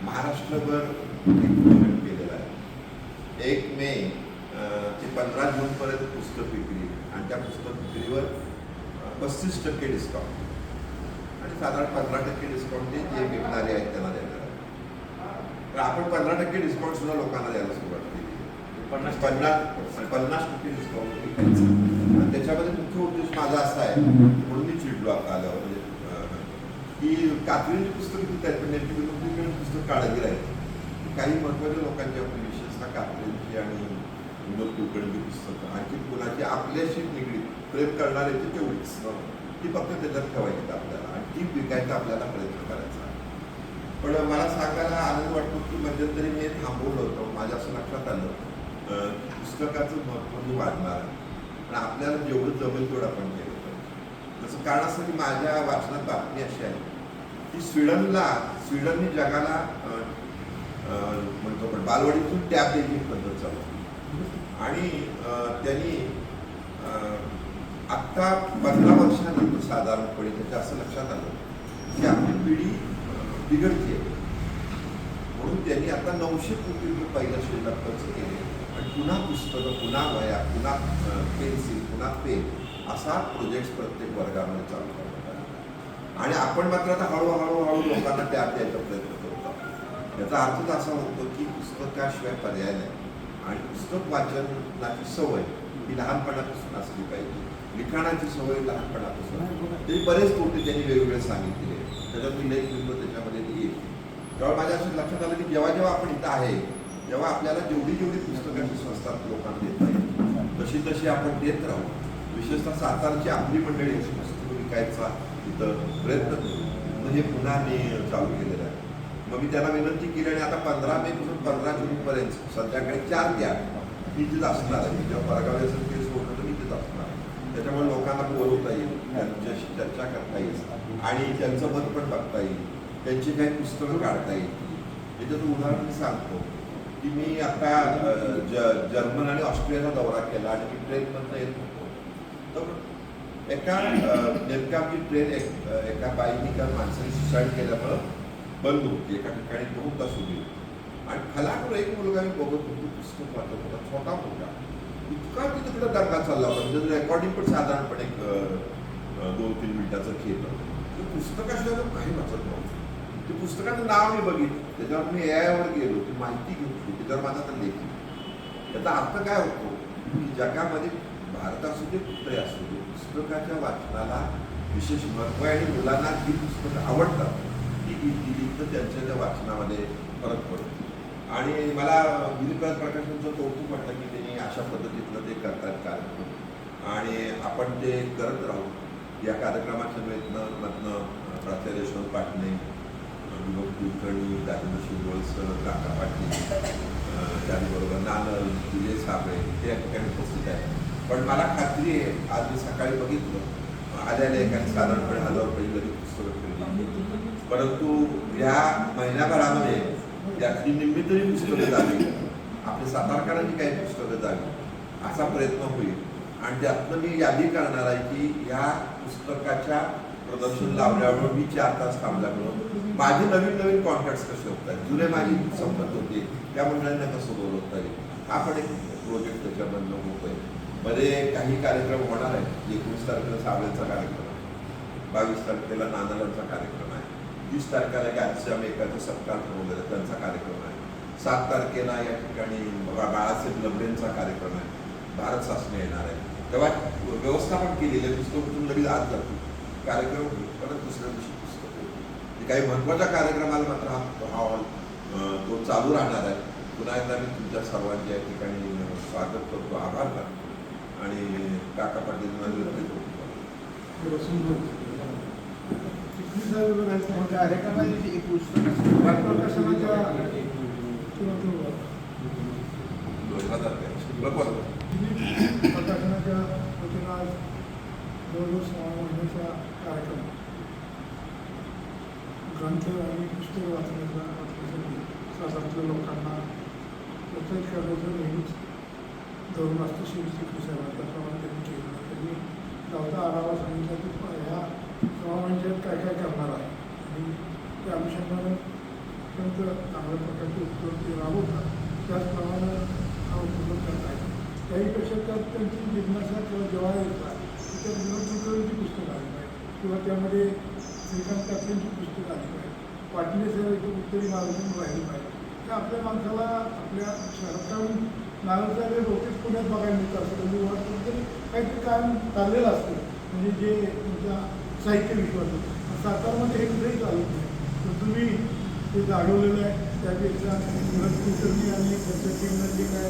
महाराष्ट्रभर एक्झिबिशन केलेलं आहे. 1 मे ते 15 जूनपर्यंत पुस्तक विक्री आणि त्या पुस्तक विक्रीवर 35% डिस्काउंट आणि साधारण 15% डिस्काउंट जे विकणारे आहेत त्यांना देणार आहे. तर आपण 15% डिस्काउंट सुद्धा लोकांना द्यायला सुरुवात केली. 50% डिस्काउंट विकायचं आणि त्याच्यामध्ये मुख्य उद्देश माझा असा आहे म्हणून मी चिडलो आता आल्यावर की कात्रीची पुस्तकं किती आहेत पण नेमकी विनोदीकडे पुस्तक काळजी राहील. काही महत्त्वाच्या लोकांची आपली विशेषतः कात्रीची आणि विनोद कुलकर्णीची पुस्तकं आणखी कुणाची आपल्याशी निगडीत प्रेम करणाऱ्याची तेवढीच ती फक्त त्याच्यात ठेवायची आपल्याला आणि ती विकायचा आपल्याला प्रयत्न करायचा. पण मला सांगायला आनंद वाटतो की मध्यंतरी मी थांबवलं होतं. माझ्या असं लक्षात आलं पुस्तकाचं महत्त्व वाढणार आणि आपल्याला जेवढं जमेल तेवढं आपण केलं पाहिजे. त्याचं कारण असं की माझ्या वाचनात बातमी अशी आहे की स्वीडनने जगाला म्हणतो पण बालवाडीतून टॅब द्यायची पद्धत चालू आणि त्यांनी आत्ता 15 वर्षानंतर साधारणपणे त्याच्या असं लक्षात आलं की आपली पिढी बिघडते म्हणून त्यांनी आता 900 कोटी रुपये पहिल्या शिल्लक खर्च केले आणि पुन्हा पुस्तकं पुन्हा वह्या पुन्हा पेन्सिल पुन्हा पेन असा प्रोजेक्ट प्रत्येक वर्गामध्ये चालू करतात आणि आपण मात्र आता हळूहळू लोकांना टॅब द्यायचा प्रयत्न करतो. याचा अर्थच असा होतो की पुस्तकाशिवाय पर्याय नाही आणि पुस्तक वाचनाची सवय ही लहानपणापासून असली पाहिजे. लिखाणाची सवय लहानपणापासून तरी बरेच तोटे त्यांनी वेगवेगळे सांगितले. त्याच्यात मी लेख लिहितो त्याच्यामध्ये येईल. तेव्हा माझ्या असं लक्षात आलं की जेव्हा आपण इथं आहे तेव्हा आपल्याला जेवढी पुस्तकाची संस्था लोकांना देता येईल तशी आपण देत राहू. विशेषतः सातारची आपली मंडळी पुस्तकं विकायचा इथं प्रयत्न करू. मग हे पुन्हा मी चालू केलेलं आहे. मग मी त्यांना विनंती केली आणि आता 15 मे पासून 15 जूनपर्यंत संध्याकाळी 4 द्या मी तिथं असणार आहे. मी जेव्हा परगावी असेल ते सोडलं तर मी तिथं असणार आहे. त्याच्यामुळे लोकांना बोलवता येईल त्यांच्याशी चर्चा करता येईल आणि त्यांचं मत पण बघता येईल. त्यांची काही पुस्तकं काढता येईल. त्याच्याचं उदाहरण मी सांगतो की मी आता जर्मन आणि ऑस्ट्रियाचा दौरा केला आणि मी ट्रेनमधनं येत होतो तर नेमका आमची ट्रेन एका बाईने एका माणसाने सुसाईड केल्यामुळं बंद होती. एका ठिकाणी 2 तास उभी आणि फलाकडे एक मुलगा मी बघत होतो पुस्तक वाचत होता. छोटा मुलगा इतका की तिकडं दंगा चालला होता म्हणजे रेकॉर्डिंग पण साधारणपणे 2-3 मिनिटाचं केलं. ते पुस्तकाशिवाय काही वाचत नव्हतं. ते पुस्तकाचं नाव मी बघितलं त्याच्यावर मी AI वर गेलो ती माहिती घेतली त्याच्यावर माझा तर लेख. त्याचा अर्थ काय होतो की जगामध्ये भारत असू दे कुठे असू दे पुस्तकाच्या वाचनाला विशेष महत्त्व आहे आणि मुलांना जी पुस्तकं आवडतात ती दिली तर त्यांच्या त्या वाचनामध्ये फरक पडतो. आणि मला गिरीप्रसाद प्रकाशनचं कौतुक वाटतं की त्यांनी अशा पद्धतीतलं ते करतात कार्यक्रम आणि आपण ते करत राहू. या कार्यक्रमाच्या मधनं प्राचार्य यशवंत पाटणे विनोद कुलकर्णी राजेंद्र शिरवळसर काका पाटील त्याचबरोबर नानल विजय साबळे ते या ठिकाणी उपस्थित आहेत. पण मला खात्री आहे आज मी सकाळी बघितलं आल्याने एकाने साधारणपणे 1000 रुपये लगेच पुस्तकं खरेदी. परंतु या महिन्याभरामध्ये यातली निम्मी तरी पुस्तकं जावी आपल्या सातारकरांची काही पुस्तकं जावी असा प्रयत्न होईल आणि त्यातनं मी यादी करणार आहे की ह्या पुस्तकाच्या प्रदर्शन लावल्यामुळे मी 4 तास थांबल्यामुळं माझे नवीन कॉन्टॅक्ट्स कसे होतात जुने माझी संबंध होते त्या मंडळांना कसं बोलवता येईल हा पण एक प्रोजेक्ट त्याच्यामधनं होतोय. मध्ये काही कार्यक्रम होणार आहे. 19 तारखेला साबळेचा कार्यक्रम आहे, 22 तारखेला नानालांचा कार्यक्रम आहे, 30 तारखेला गॅन्सम एकाचा सत्कार ठरवलेला त्यांचा कार्यक्रम आहे, 7 तारखेला या ठिकाणी बाळासाहेब लबडेंचा कार्यक्रम आहे, भारत सासने येणार आहे. तेव्हा व्यवस्थापन केलेलं आहे. पुस्तकातून लगेच आज जातो कार्यक्रम परत दुसऱ्या दिवशी पुस्तक होईल. काही महत्त्वाच्या कार्यक्रमाला मात्र हा हॉल तो चालू राहणार आहे. पुन्हा एकदा मी तुमच्या सर्वांचे या ठिकाणी स्वागत करतो, आभार मानतो आणि काका पाटील ग्रंथ आणि पुस्तक वाचण्याचा सातारातल्या लोकांना प्रोत्साहित करण्याचं नेहमीच धोरण असतं श्री साहेबांनी त्याप्रमाणे त्यांनी केलं. त्यांनी गावचा आढावा सांगितला की ह्या समावेशात काय काय करणार आहे आणि त्या अनुषंगानं अत्यंत चांगल्या प्रकारचे उपक्रम ते राबवतात. त्याचप्रमाणे हा उपक्रम करत आहे. त्याहीपेक्षा त्यात त्यांची जिज्ञासा किंवा जेव्हा येतात त्या विनोद कुलकर्णीची पुस्तकं आली पाहिजे किंवा त्यामध्ये श्रीकांत कात्रेंची पुस्तकं आली पाहिजे. पाटील साहेब उत्तरी मार्गातून राहिली पाहिजे. तर आपल्या माणसाला आपल्या शहरातून नागरिकांना बहुतेक पुण्यात बघायला मिळतं असं म्हणजे कुठेतरी काहीतरी काम चाललेलं असतं म्हणजे जे तुमच्या साहित्य विश्वास सातारमध्ये हे कुठेही चालत नाही. तर तुम्ही ते जागवलेलं आहे. त्यापेक्षा विनोद कुलकर्णी आणि त्यांच्या टीमनं जे काय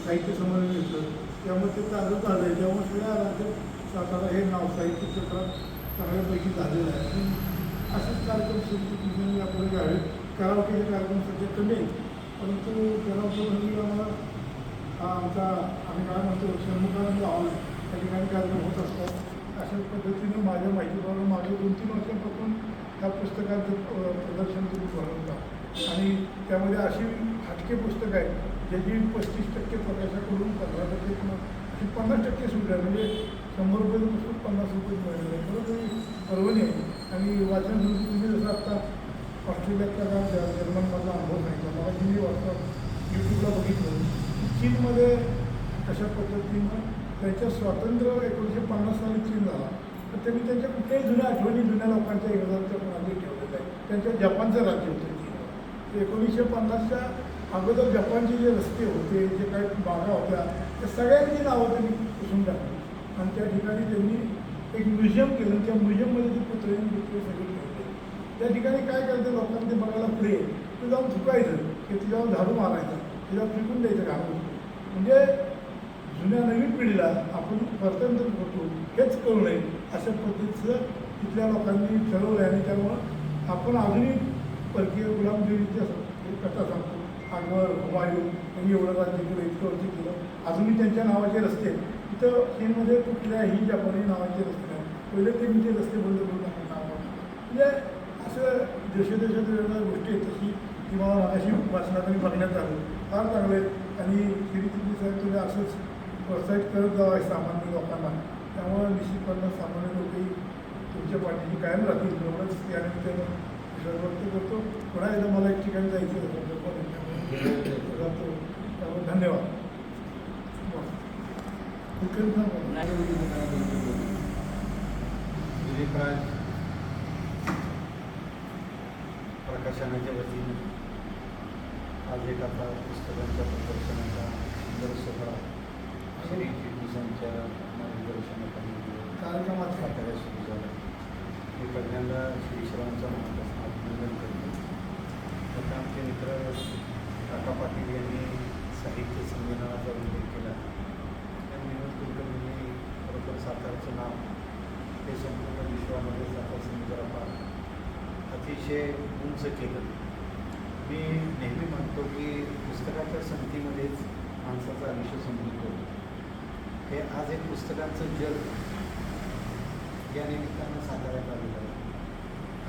साहित्य संमेलन घेतलं त्यामुळे ते चालत आलं आहे. त्यामुळे सगळ्या राज्यात सातारा हे नाव साहित्य क्षेत्रात चांगल्यापैकी झालेलं आहे. आणि असेच कार्यक्रम सुरू यापुढे घ्यावे. करावकेचे कार्यक्रम सध्या कमी आहेत परंतु करावके म्हणजे आम्हाला हा आमचा आम्ही काय म्हणतो षण्मुखानंद हॉल त्या ठिकाणी कार्यक्रम होत असतात. अशाच पद्धतीनं माझ्या माहितीप्रमाणे मागे 2-3 वर्षांपासून ह्या पुस्तकांचं प्रदर्शन तुम्ही बनवता आणि त्यामध्ये अशी हटके पुस्तकं आहेत ज्याची 35% प्रकाशाकडून 15% किंवा 50% सूट आहे. म्हणजे 100 रुपयाचं पुस्तक 50 रुपये मिळालेलं आहे. बरोबर परवणी आहे. आणि वाचन संस्कृती जसं आत्ता ऑस्ट्रेलियातला का जर्मनमधला अनुभव सांगितला मला मी वाचता यूट्यूबला बघितलं. चीनमध्ये कशा पद्धतीनं त्यांच्या स्वातंत्र्य 1950 साली चीन झाला तर त्यांनी त्यांच्या कुठल्याही जुन्या आठवणी जुन्या लोकांच्या योगदानाच्या मागे ठेवलेलं आहे. त्यांच्या जपानचं राज्य होतं चीन. 1950च्या अगोदर जपानचे जे रस्ते होते जे काही बागा होत्या त्या सगळ्यांची नावं त्यांनी पुसून टाकली आणि त्या ठिकाणी त्यांनी एक म्युझियम केलं. त्या म्युझियममध्ये ते पुतळे सगळे ठेवले. त्या ठिकाणी काय करायचं लोकांना ते बघायला पुढे ते जाऊन थुकायचं की त्याच्यावर झाडू मारायचा त्याच्यावर फेकून द्यायचं घालून. म्हणजे जुन्या नवीन पिढीला आपण स्वातंत्र्य होतो हेच करू नये अशा पद्धतीचं तिथल्या लोकांनी ठरवलं आहे. आणि त्यामुळं आपण अजूनही परकीय गुलामगिरीच्या कथा सांगतो. अकबर हुमायून यांनी एवढं राज्य केलं इतकं वर्ष केलं. अजूनही त्यांच्या नावाचे रस्ते तिथं चीनमध्ये कुठल्याही जपानी नावाचे रस्ते नाही. पहिले ते मी ते रस्ते बंद करून टाकून नाव म्हणजे असं देशोदेशात वेगवेगळ्या गोष्टी आहेत. तशी ती मला मागाशी वाचनातून बघण्यात आलं फार चांगलं आहे. आणि श्री साहेब तुम्ही असंच प्रोत्साहित करत जावं सामान्य लोकांना. त्यामुळं निश्चितपणे सामान्य लोकही तुमच्या पाठीशी कायम राहतील एवढंच या निमित्तानं विश्वास व्यक्त करतो. पुन्हा एकदा मला एक ठिकाणी जायचं होतं जातो त्यामुळे धन्यवाद. दिलीपराज प्रकाशनाच्या वतीने आज एक आता पुस्तकांच्या प्रदर्शनाचा सुंदर सोहळा श्री फडणवीसांच्या मार्गदर्शनाखाली कार्यक्रमात साताऱ्यात सुरू झाला. मी पहिल्यांदा श्री श्रावांचा मनापासून अभिनंदन करतो. आता आमचे मित्र काका पाटील यांनी साहित्य संमेलनाचा उल्लेख केला. आणि विनोद कुलकर्णींनी खरोखर सातारचं नाव हे संपूर्ण विश्वामध्ये सातार समुद्रापार अतिशय उंच केलं. मी नेहमी म्हणतो की पुस्तकाच्या संगतीमध्येच माणसाचं आयुष्य समृद्ध होतं. हे आज एक पुस्तकांचं जग या निमित्तानं साताऱ्यात आलेलं आहे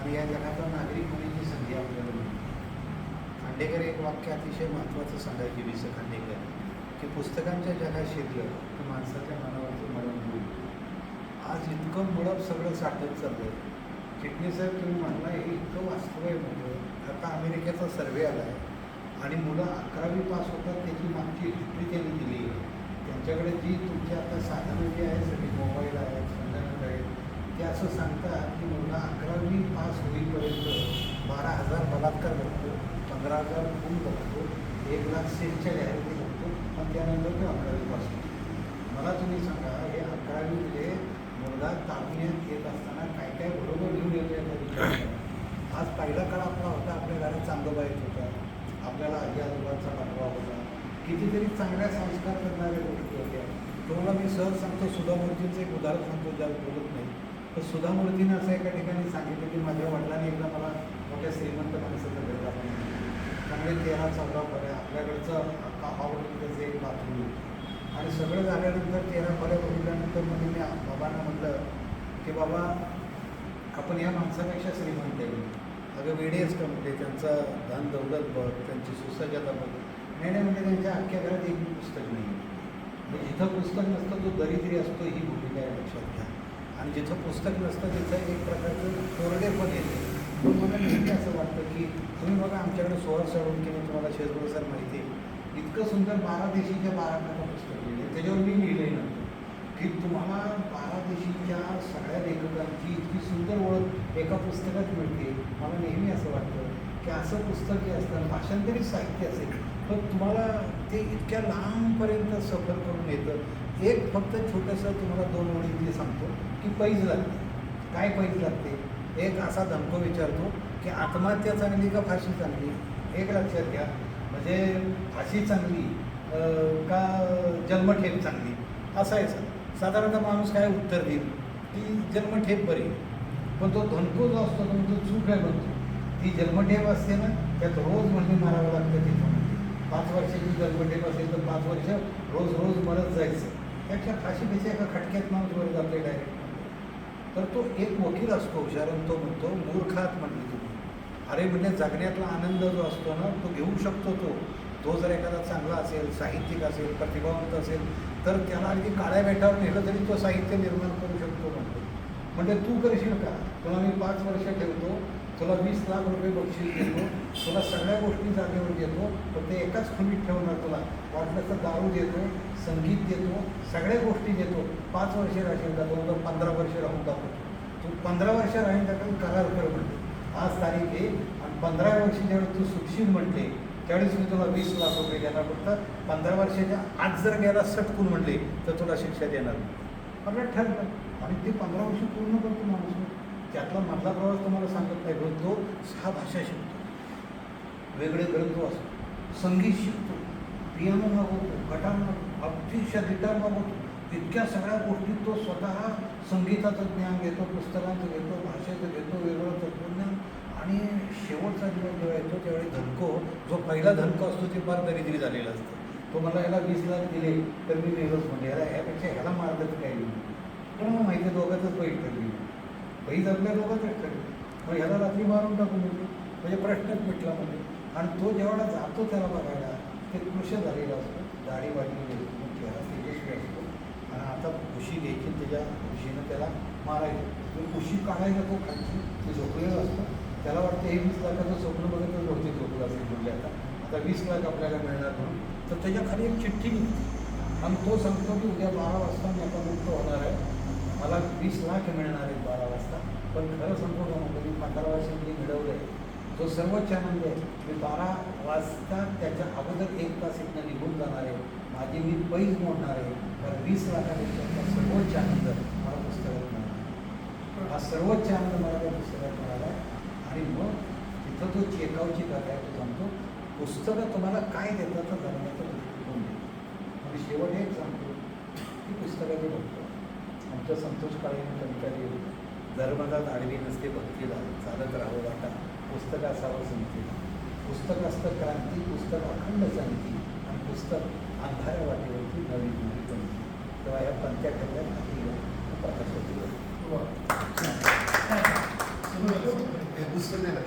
आणि या जगाचा नागरिक होण्याची संधी आपल्याला मिळते. खांडेकर एक वाक्य अतिशय महत्त्वाचं सांगायचे वि. स. खांडेकर की पुस्तकांच्या जगात शिरलं की माणसाच्या मनावरचं मळप होईल. आज इतकं मळप सगळं साठत चाललं आहे. चिटणीस साहेब तुम्ही म्हणला हे इतकं वास्तव आहे म्हणजे आता अमेरिकेचा सर्वे आला आहे आणि मुलं 11वी पास होतात त्याची मागची हिस्ट्री त्यांनी दिली आहे. त्यांच्याकडे जी तुमची आता साधनं जी आहे सगळी मोबाईल आहेत संगणक आहेत ते असं सांगतात की मुलगा 11वी पास होईपर्यंत 12,000 बलात्कार बघतो, 15,000 खून बघतो, 1,00,000 सेलच्या जाहिराती बघतो पण त्यानंतर तो 11वी पास होतो. मला तुम्ही सांगा हे 11वीमध्ये मुलगा तारुण्यात येत असताना काय काय बरोबर घेऊन येतो याचा विचार करा. आज पहिला काळ आपला होता आपल्या घरात चांदोबा येत होता, आपल्याला आजी आजोबांचा पाठवा होता, कितीतरी चांगल्या संस्कार करणाऱ्या गोष्टी होत्या. तुम्हाला मी सहज सांगतो सुधामूर्तींचं एक उदाहरण सांगतो ज्याला बोलत नाही तर सुधामूर्तीनं असं एका ठिकाणी सांगितलं की माझ्या वडिलांनी एकदा मला मोठ्या श्रीमंत माणसाचं घर दाखवलं. चांगले 13-14 पर्याय आपल्याकडचं आवडीचं एक बाथरूम आणि सगळं झाल्यानंतर 13 पर्याय बघितल्यानंतर मग मी बाबांना म्हटलं की बाबा आपण या माणसापेक्षा श्रीमंत आहे. अगं वेळेच का म्हणजे त्यांचा धन दौलत बघ त्यांची सुसज्जता बघ. नाही म्हणजे त्यांच्या अख्ख्या घरात एक पुस्तक नाही. म्हणजे जिथं पुस्तक नसतं तो दरिद्री असतो ही भूमिका आहे लक्षात घ्या. आणि जिथं पुस्तक नसतं तिथं एक प्रकारचं कोरडे पण येते. पण मला नेहमी असं वाटतं की तुम्ही मला बघा आमच्याकडे 16 सोळंकीने तुम्हाला शेजवळ सर माहिती आहे, इतकं सुंदर 12 देशीच्या 12 टाका पुस्तक लिहिले. त्याच्यावर मी लिहिलंय ना की तुम्हाला 12 देशीच्या सगळ्या लेखकांची इतकी सुंदर ओळख एका पुस्तकात मिळते. मला नेहमी असं वाटतं की असं पुस्तक जे असतं भाषांतरित साहित्य असेल तर तुम्हाला ते इतक्या लांबपर्यंत सफर करून येतं. एक फक्त छोटंसं तुम्हाला 2 ओळींचे सांगतो की पैज लागते. काय पैज लागते? एक असा धमको विचारतो की आत्महत्या चांगली का फाशी चांगली? एक लक्षात घ्या, म्हणजे फाशी चांगली का जन्मठेप चांगली असायचं. साधारणतः माणूस काय उत्तर देईल की जन्मठेप बरी. पण तो धनको जो असतो तो म्हणजे चूक आहे बनतो. ती जन्मठेप असते ना त्यात रोज म्हणजे मारावं लागतं तिथं. म्हणजे 5 वर्षाची जन्मठेप असेल तर 5 वर्ष रोज रोज मरत जायचं. त्याच्या फाशीपेक्षा एका खटक्यात माणूस वर जाते डायरेक्ट. तर तो एक वकील असतो हुशारून तो म्हणतो मूर्खात म्हणले तुम्ही. अरे म्हणजे जगण्यातला आनंद जो असतो ना तो घेऊ शकतो तो जर एखादा चांगला असेल, साहित्यिक असेल, प्रतिभावंत असेल तर त्याला अगदी काळ्या बेटावर नेलं तरी तो साहित्य निर्माण करू शकतो म्हणतो. म्हणजे तू करशील का? तुला मी 5 वर्ष ठेवतो, तुला 20 लाख रुपये बक्षीस देतो, तुला सगळ्या गोष्टी जागेवर देतो, पण ते एकाच खोलीत ठेवणार. तुला वाटलं तर दारू देतो, संगीत देतो, सगळ्या गोष्टी देतो. 5 वर्ष राहशील का? तो 15 वर्ष राहून दाखवतो. तू 15 वर्ष राहील का करार कर म्हणते. आज तारीख आहे आणि 15 वर्षी ज्यावेळी तू सुटशील म्हटले त्यावेळेस मी तुला 20 लाख रुपये देणार. फक्त 15 वर्षाच्या आज जर गेला सटकून म्हणले तर तुला शिक्षा देणार नाही. आपल्याला ठरलं आणि ते 15 वर्ष पूर्ण करतो माणूस. त्यातला मधला प्रवास तुम्हाला सांगत नाही. रोज तो 6 भाषा शिकतो, वेगळे ग्रंथ असतो, संगीत शिकतो, पियानो मागवतो, गिटार मागवतो, अतिशय गिटार मागवतो. इतक्या सगळ्या गोष्टी तो स्वतः संगीताचं ज्ञान घेतो, पुस्तकांचं घेतो, भाषेचं घेतो, वेगळं तत्त्वज्ञान. आणि शेवटचा दिवस जेव्हा येतो त्यावेळी धनको जो पहिला धनको असतो ते फार दरिद्री झालेला असतो. तो मला याला 20 लाख दिले तर मी नेलोच म्हणजे याला ह्यापेक्षा ह्याला मार्गच काही नाही. पण मग माहिती आहे दोघांचंच पैठ ठरली, पैज आपल्या दोघांचंच ठरली. मग ह्याला रात्री मारून टाकून येतो म्हणजे प्रश्नच मिटला म्हणजे. आणि तो जेवढा जातो त्याला बघायला ते कृश झालेला असतो, दाढी वाढलेली असतो, चेहरा तेजस्वी असतो. आणि आता उशी घ्यायची त्याच्या उशीनं त्याला मारायचं. उशी काढायला तो खायची ते झोपलेलं असतं. त्याला वाटतं हे 20 लाखाचं स्वप्न बघतच होते झोपलं असेल म्हणजे आता 20 लाख आपल्याला मिळणार म्हणून. तर त्याच्या खाली एक चिठ्ठी निघते आणि तो सांगतो की उद्या 12 वाजता मी आता मुक्त होणार आहे, मला 20 लाख मिळणार आहेत 12 वाजता. पण खरं सांगतो का म्हणतो मी 15 वर्षांनी मिळवलं आहे तो सर्वोच्च आनंद आहे. मी 12 वाजता त्याच्या अगोदर 1 तास इथनं निघून जाणार आहे, माझी मी पैज मोडणार आहे. तर 20 लाखापेक्षा सर्वोच्च आनंद मला पुस्तकात मिळाला. हा सर्वोच्च आनंद मला त्या पुस्तकात मिळाला. आणि मग तिथं तो चेकावची कथा आहे. तो सांगतो पुस्तकं तुम्हाला काय देतात तर जगण्याचा दृष्टिकोन देतो. आणि शेवट एक सांगतो की पुस्तकाचे बघतो. आमच्या संतोष काळेने कविता लिहिली, धर्मदात आडवी नसते भक्तीला, चालत राहावं वाटा, पुस्तक असावं संगतीला. पुस्तक असतं क्रांती, पुस्तक अखंड शांती, आणि पुस्तक अंधाऱ्या वाटेवरती नवीन नवी बनती. तेव्हा ह्या पंथ्या ठरल्या खाली प्रकाश होती. हे पुस्तक नाही ना